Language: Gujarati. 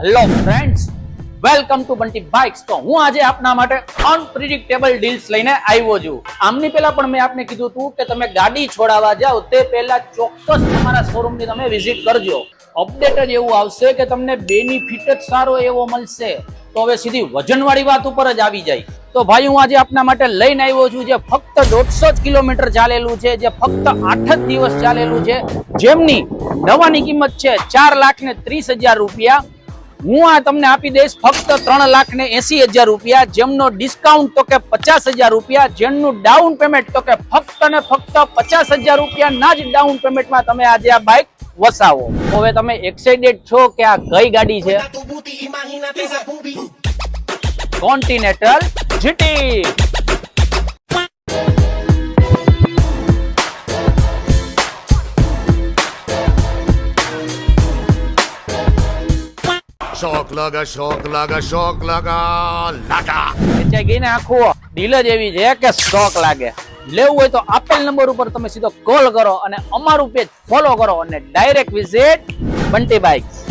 Hello friends, welcome to Bunty bikes. તો હું આજે આપના માટે અનપ્રિડિક્ટેબલ ડીલ્સ લઈને આવ્યો છું. આમની પહેલા પણ મેં આપને કીધું હતું કે તમે ગાડી છોડાવવા જાઓ તે પહેલા ચોક્કસ તમારા શોરૂમની તમે વિઝિટ કરજો. અપડેટ જ એવું આવશે કે તમને બેનિફિટ જ સારો એવો મળશે. તો હવે સીધી વજનવાળી વાત ઉપર જ આવી જાય. તો ભાઈ હું આજે આપના માટે લઈને આવ્યો છું જે ફક્ત 150 કિલોમીટર ચાલેલું છે, જે ફક્ત 8 જ દિવસ ચાલેલું છે, જેમની નવાની કિંમત છે 4,30,000 રૂપિયા. હું આ તમને આપી દઈશ ફક્ત 3,80,000 રૂપિયા, જેમનો ડિસ્કાઉન્ટ તો કે 50,000 રૂપિયા, જેમનું ડાઉન પેમેન્ટ તો કે ફક્ત ને ફક્ત 50,000 રૂપિયાના જ ડાઉન પેમેન્ટમાં તમે આજે આ બાઇક વસાવો. હવે તમે એક્સાઇટેડ છો કે આ કઈ ગાડી છે? Continental GT. શોક લગા વેચાઈ ગઈ ને આખું ડીલ જ એવી છે કે સ્ટોક લાગે. લેવું હોય તો આપેલ નંબર ઉપર તમે સીધો કોલ કરો અને અમારું પેજ ફોલો કરો અને ડાયરેક્ટ વિઝિટ બંટી બાઇક્સ.